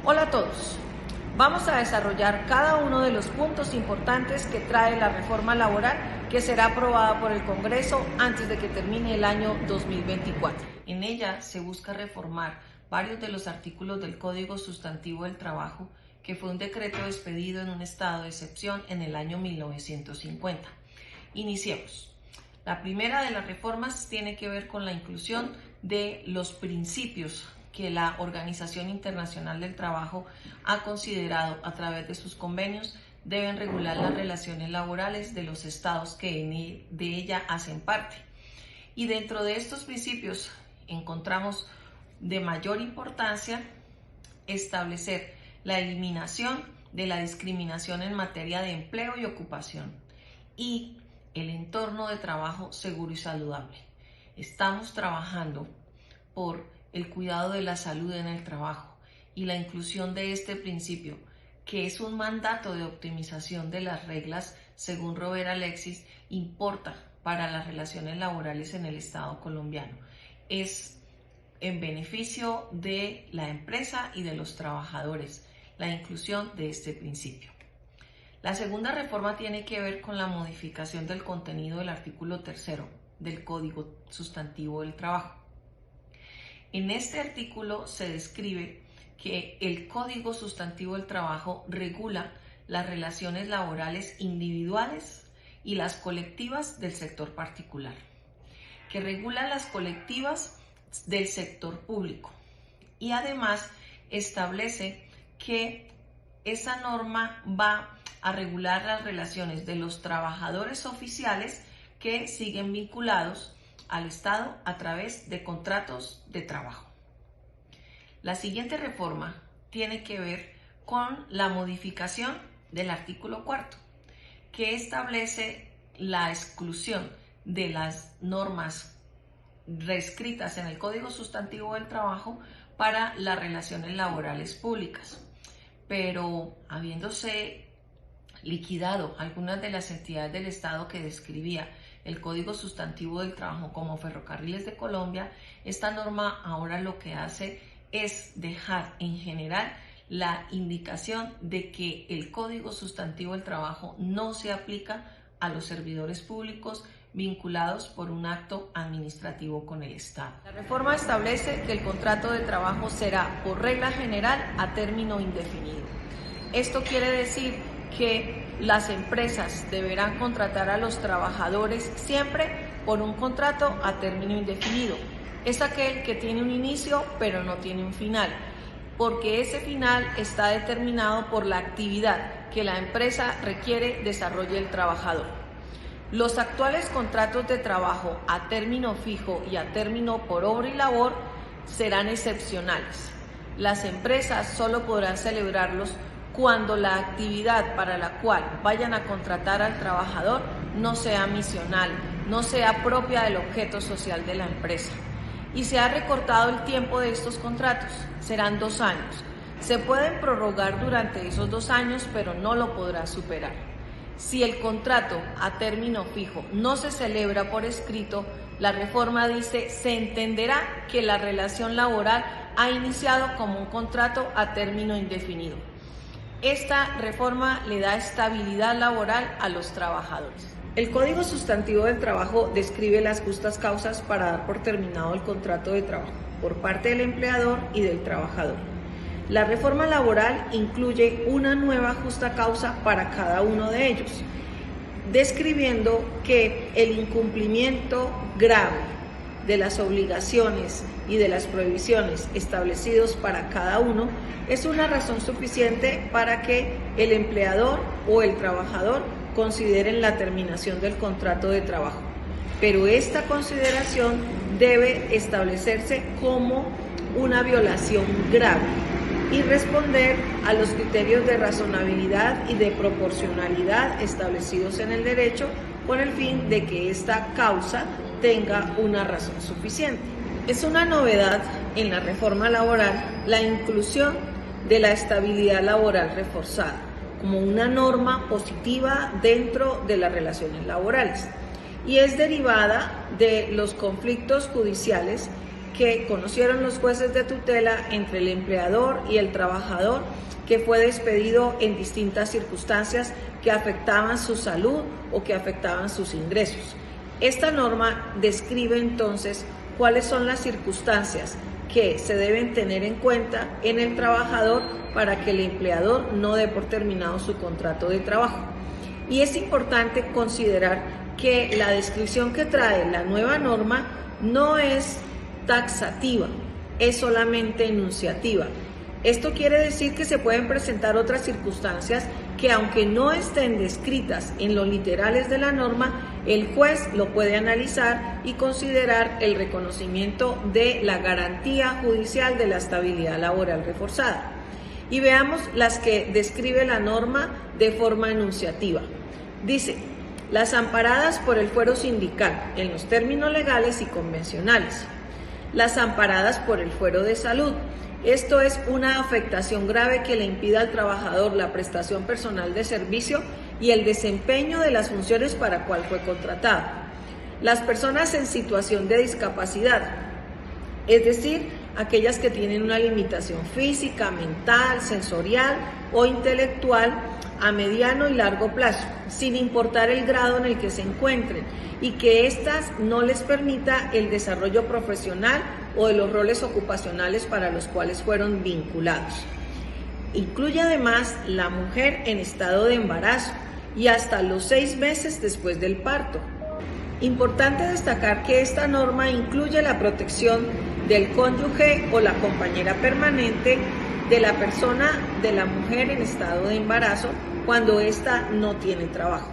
Hola a todos. Vamos a desarrollar cada uno de los puntos importantes que trae la reforma laboral que será aprobada por el Congreso antes de que termine el año 2024. En ella se busca reformar varios de los artículos del Código Sustantivo del Trabajo, que fue un decreto expedido en un estado de excepción en el año 1950. Iniciemos. La primera de las reformas tiene que ver con la inclusión de los principios que la Organización Internacional del Trabajo ha considerado a través de sus convenios deben regular las relaciones laborales de los estados que de ella hacen parte. Y dentro de estos principios encontramos de mayor importancia establecer la eliminación de la discriminación en materia de empleo y ocupación y el entorno de trabajo seguro y saludable. Estamos trabajando por el cuidado de la salud en el trabajo y la inclusión de este principio, que es un mandato de optimización de las reglas, según Robert Alexis, importa para las relaciones laborales en el Estado colombiano. Es en beneficio de la empresa y de los trabajadores la inclusión de este principio. La segunda reforma tiene que ver con la modificación del contenido del artículo 3 del Código Sustantivo del Trabajo. En este artículo se describe que el Código Sustantivo del Trabajo regula las relaciones laborales individuales y las colectivas del sector particular, que regula las colectivas del sector público y además establece que esa norma va a regular las relaciones de los trabajadores oficiales que siguen vinculados al Estado a través de contratos de trabajo. La siguiente reforma tiene que ver con la modificación del artículo 4, que establece la exclusión de las normas reescritas en el Código Sustantivo del Trabajo para las relaciones laborales públicas. Pero habiéndose liquidado algunas de las entidades del Estado que describía el Código Sustantivo del Trabajo como Ferrocarriles de Colombia, esta norma ahora lo que hace es dejar en general la indicación de que el Código Sustantivo del Trabajo no se aplica a los servidores públicos vinculados por un acto administrativo con el Estado. La reforma establece que el contrato de trabajo será por regla general a término indefinido. Esto quiere decir que las empresas deberán contratar a los trabajadores siempre por un contrato a término indefinido. Es aquel que tiene un inicio pero no tiene un final, porque ese final está determinado por la actividad que la empresa requiere desarrolle el trabajador. Los actuales contratos de trabajo a término fijo y a término por obra y labor serán excepcionales. Las empresas solo podrán celebrarlos cuando la actividad para la cual vayan a contratar al trabajador no sea misional, no sea propia del objeto social de la empresa. Y se ha recortado el tiempo de estos contratos, serán 2 años. Se pueden prorrogar durante esos 2 años, pero no lo podrá superar. Si el contrato a término fijo no se celebra por escrito, la reforma dice se entenderá que la relación laboral ha iniciado como un contrato a término indefinido. Esta reforma le da estabilidad laboral a los trabajadores. El Código Sustantivo del Trabajo describe las justas causas para dar por terminado el contrato de trabajo por parte del empleador y del trabajador. La reforma laboral incluye una nueva justa causa para cada uno de ellos, describiendo que el incumplimiento grave de las obligaciones y de las prohibiciones establecidos para cada uno es una razón suficiente para que el empleador o el trabajador consideren la terminación del contrato de trabajo. Pero esta consideración debe establecerse como una violación grave y responder a los criterios de razonabilidad y de proporcionalidad establecidos en el derecho con el fin de que esta causa tenga una razón suficiente. Es una novedad en la reforma laboral la inclusión de la estabilidad laboral reforzada como una norma positiva dentro de las relaciones laborales y es derivada de los conflictos judiciales que conocieron los jueces de tutela entre el empleador y el trabajador que fue despedido en distintas circunstancias que afectaban su salud o que afectaban sus ingresos. Esta norma describe entonces cuáles son las circunstancias que se deben tener en cuenta en el trabajador para que el empleador no dé por terminado su contrato de trabajo. Y es importante considerar que la descripción que trae la nueva norma no es taxativa, es solamente enunciativa. Esto quiere decir que se pueden presentar otras circunstancias que, aunque no estén descritas en los literales de la norma, el juez lo puede analizar y considerar el reconocimiento de la garantía judicial de la estabilidad laboral reforzada. Y veamos las que describe la norma de forma enunciativa. Dice: las amparadas por el fuero sindical en los términos legales y convencionales. Las amparadas por el fuero de salud. Esto es una afectación grave que le impida al trabajador la prestación personal de servicio y el desempeño de las funciones para cual fue contratado. Las personas en situación de discapacidad, es decir, aquellas que tienen una limitación física, mental, sensorial o intelectual a mediano y largo plazo, sin importar el grado en el que se encuentren, y que éstas no les permita el desarrollo profesional o de los roles ocupacionales para los cuales fueron vinculados. Incluye además la mujer en estado de embarazo y hasta los 6 meses después del parto. Importante destacar que esta norma incluye la protección del cónyuge o la compañera permanente de la persona de la mujer en estado de embarazo cuando ésta no tiene trabajo.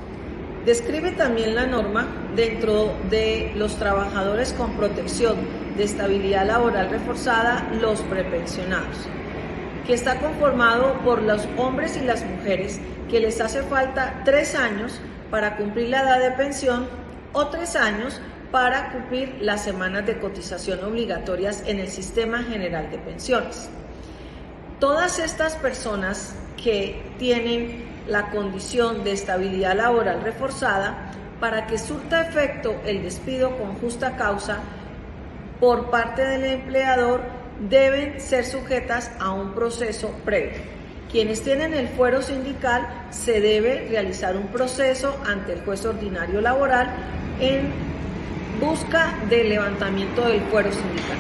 Describe también la norma dentro de los trabajadores con protección de estabilidad laboral reforzada, los prepensionados, que está conformado por los hombres y las mujeres que les hace falta 3 años para cumplir la edad de pensión o 3 años para cumplir las semanas de cotización obligatorias en el Sistema General de Pensiones. Todas estas personas que tienen la condición de estabilidad laboral reforzada, para que surta efecto el despido con justa causa por parte del empleador, deben ser sujetas a un proceso previo. Quienes tienen el fuero sindical, se debe realizar un proceso ante el juez ordinario laboral en busca del levantamiento del fuero sindical.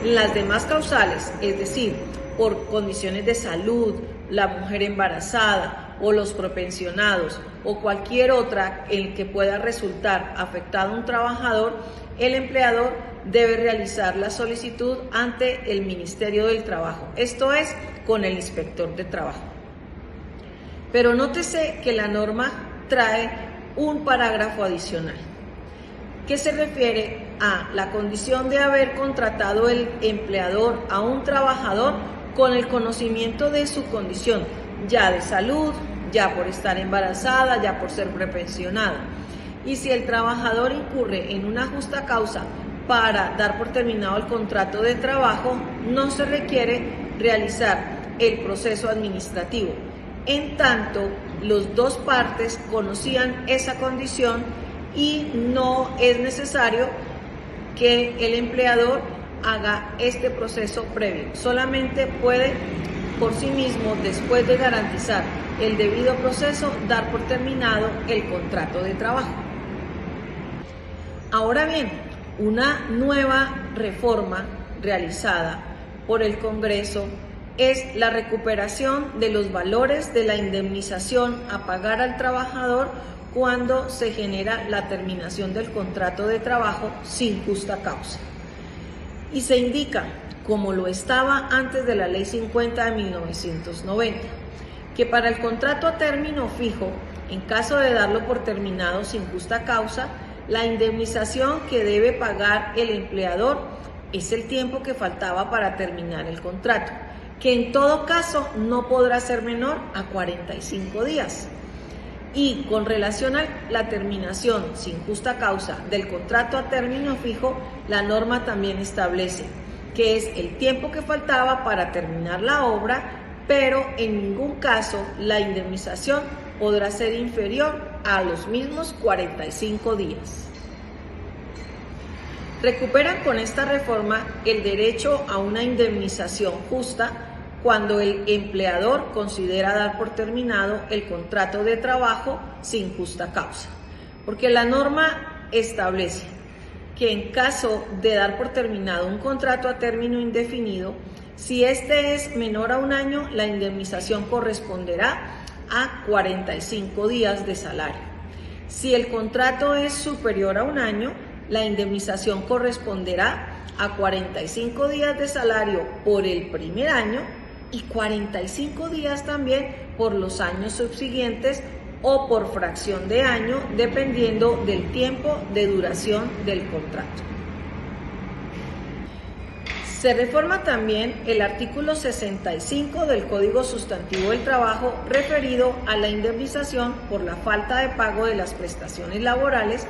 Las demás causales, es decir, por condiciones de salud, la mujer embarazada o los propensionados o cualquier otra en que pueda resultar afectado un trabajador, el empleador debe realizar la solicitud ante el Ministerio del Trabajo, esto es, con el inspector de trabajo. Pero nótese que la norma trae un parágrafo adicional que se refiere a la condición de haber contratado el empleador a un trabajador con el conocimiento de su condición, ya de salud, ya por estar embarazada, ya por ser prepensionada. Y si el trabajador incurre en una justa causa para dar por terminado el contrato de trabajo, no se requiere realizar el proceso administrativo. En tanto, las dos partes conocían esa condición y no es necesario que el empleador haga este proceso previo. Solamente puede por sí mismo, después de garantizar el debido proceso, dar por terminado el contrato de trabajo. Ahora bien, una nueva reforma realizada por el Congreso es la recuperación de los valores de la indemnización a pagar al trabajador cuando se genera la terminación del contrato de trabajo sin justa causa. Y se indica, como lo estaba antes de la Ley 50 de 1990, que para el contrato a término fijo, en caso de darlo por terminado sin justa causa, la indemnización que debe pagar el empleador es el tiempo que faltaba para terminar el contrato, que en todo caso no podrá ser menor a 45 días. Y con relación a la terminación sin justa causa del contrato a término fijo, la norma también establece que es el tiempo que faltaba para terminar la obra, pero en ningún caso la indemnización podrá ser inferior a los mismos 45 días. Recuperan con esta reforma el derecho a una indemnización justa cuando el empleador considera dar por terminado el contrato de trabajo sin justa causa. Porque la norma establece que en caso de dar por terminado un contrato a término indefinido, si este es menor a un año, la indemnización corresponderá a 45 días de salario. Si el contrato es superior a un año, la indemnización corresponderá a 45 días de salario por el primer año y 45 días también por los años subsiguientes o por fracción de año, dependiendo del tiempo de duración del contrato. Se reforma también el artículo 65 del Código Sustantivo del Trabajo referido a la indemnización por la falta de pago de las prestaciones laborales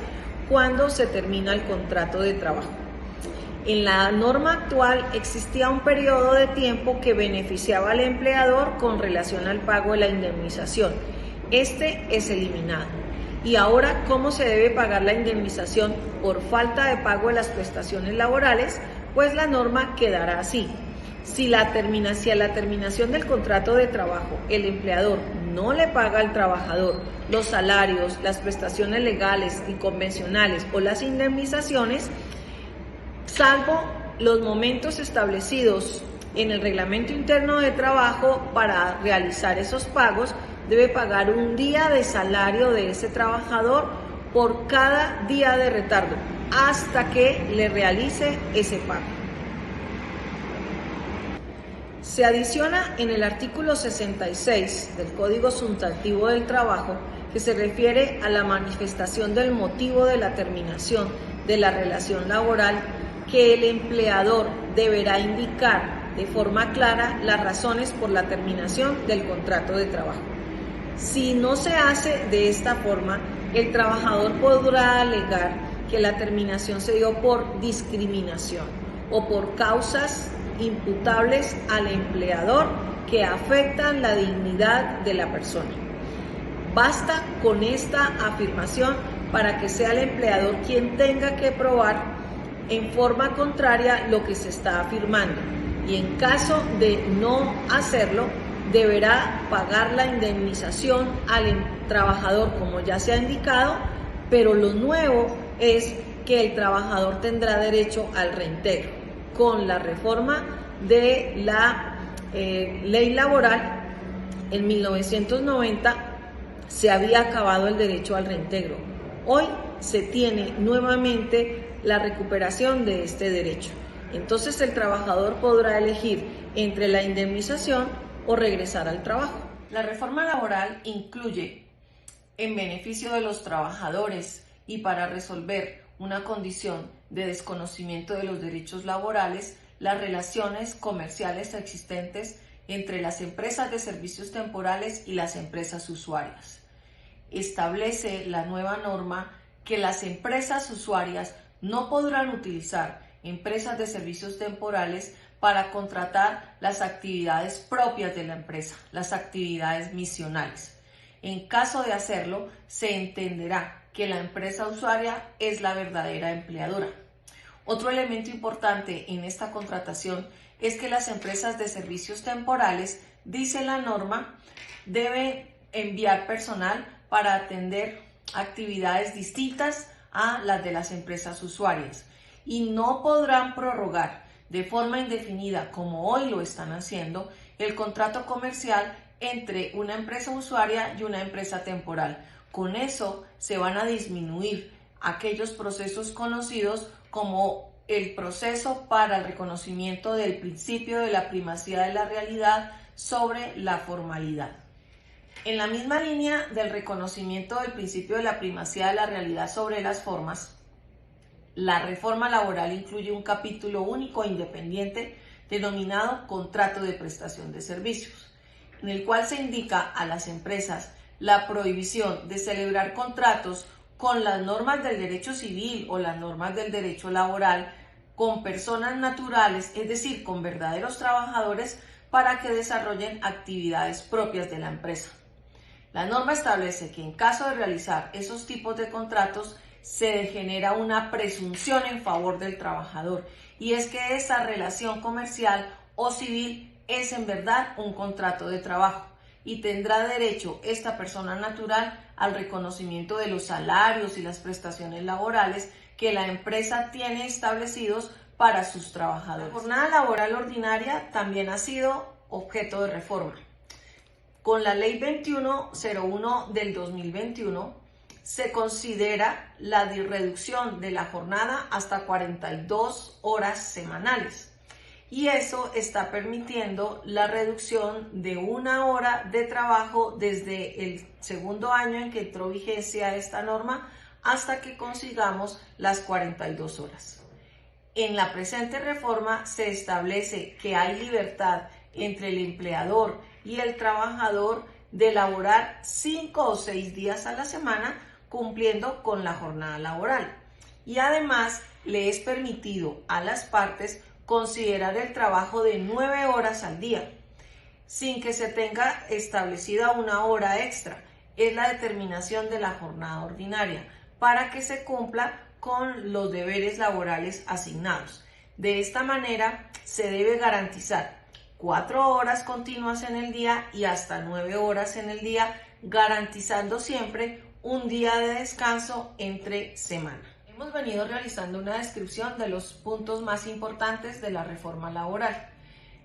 cuando se termina el contrato de trabajo. En la norma actual existía un periodo de tiempo que beneficiaba al empleador con relación al pago de la indemnización. Este es eliminado. Y ahora, ¿cómo se debe pagar la indemnización por falta de pago de las prestaciones laborales? Pues la norma quedará así. Si a la terminación del contrato de trabajo el empleador no le paga al trabajador los salarios, las prestaciones legales y convencionales o las indemnizaciones, salvo los momentos establecidos en el reglamento interno de trabajo para realizar esos pagos, debe pagar un día de salario de ese trabajador por cada día de retardo hasta que le realice ese pago. Se adiciona en el artículo 66 del Código Sustantivo del Trabajo, que se refiere a la manifestación del motivo de la terminación de la relación laboral, que el empleador deberá indicar de forma clara las razones por la terminación del contrato de trabajo. Si no se hace de esta forma, el trabajador podrá alegar que la terminación se dio por discriminación o por causas imputables al empleador que afectan la dignidad de la persona. Basta con esta afirmación para que sea el empleador quien tenga que probar en forma contraria lo que se está afirmando, y en caso de no hacerlo, deberá pagar la indemnización al trabajador como ya se ha indicado, pero lo nuevo es que el trabajador tendrá derecho al reintegro. Con la reforma de la ley laboral en 1990 se había acabado el derecho al reintegro. Hoy se tiene nuevamente la recuperación de este derecho. Entonces el trabajador podrá elegir entre la indemnización o regresar al trabajo. La reforma laboral incluye, en beneficio de los trabajadores y para resolver una condición de desconocimiento de los derechos laborales, las relaciones comerciales existentes entre las empresas de servicios temporales y las empresas usuarias. Establece la nueva norma que las empresas usuarias no podrán utilizar empresas de servicios temporales para contratar las actividades propias de la empresa, las actividades misionales. En caso de hacerlo, se entenderá que la empresa usuaria es la verdadera empleadora. Otro elemento importante en esta contratación es que las empresas de servicios temporales, dice la norma, deben enviar personal para atender actividades distintas a las de las empresas usuarias y no podrán prorrogar de forma indefinida, como hoy lo están haciendo, el contrato comercial entre una empresa usuaria y una empresa temporal. Con eso se van a disminuir aquellos procesos conocidos como el proceso para el reconocimiento del principio de la primacía de la realidad sobre la formalidad. En la misma línea del reconocimiento del principio de la primacía de la realidad sobre las formas, la reforma laboral incluye un capítulo único e independiente denominado Contrato de Prestación de Servicios, en el cual se indica a las empresas la prohibición de celebrar contratos con las normas del derecho civil o las normas del derecho laboral con personas naturales, es decir, con verdaderos trabajadores, para que desarrollen actividades propias de la empresa. La norma establece que en caso de realizar esos tipos de contratos, se genera una presunción en favor del trabajador, y es que esa relación comercial o civil es en verdad un contrato de trabajo y tendrá derecho esta persona natural al reconocimiento de los salarios y las prestaciones laborales que la empresa tiene establecidos para sus trabajadores. La jornada laboral ordinaria también ha sido objeto de reforma. Con la Ley 2101 del 2021 se considera la reducción de la jornada hasta 42 horas semanales. Y eso está permitiendo la reducción de 1 hora de trabajo desde el segundo año en que entró vigencia esta norma hasta que consigamos las 42 horas. En la presente reforma se establece que hay libertad entre el empleador y el trabajador de laborar 5 o 6 días a la semana cumpliendo con la jornada laboral. Y además le es permitido a las partes considerar el trabajo de 9 horas al día, sin que se tenga establecida 1 hora extra. Es la determinación de la jornada ordinaria para que se cumpla con los deberes laborales asignados. De esta manera se debe garantizar 4 horas continuas en el día y hasta 9 horas en el día, garantizando siempre un día de descanso entre semana. Hemos venido realizando una descripción de los puntos más importantes de la reforma laboral.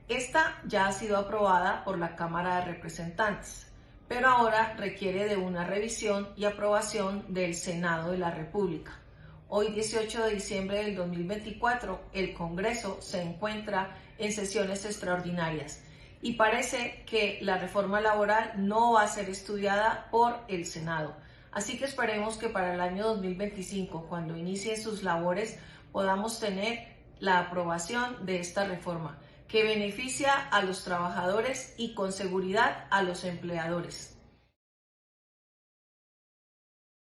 Esta ya ha sido aprobada por la Cámara de Representantes, pero ahora requiere de una revisión y aprobación del Senado de la República. Hoy, 18 de diciembre del 2024, el Congreso se encuentra en sesiones extraordinarias y parece que la reforma laboral no va a ser estudiada por el Senado. Así que esperemos que para el año 2025, cuando inicien sus labores, podamos tener la aprobación de esta reforma, que beneficia a los trabajadores y con seguridad a los empleadores.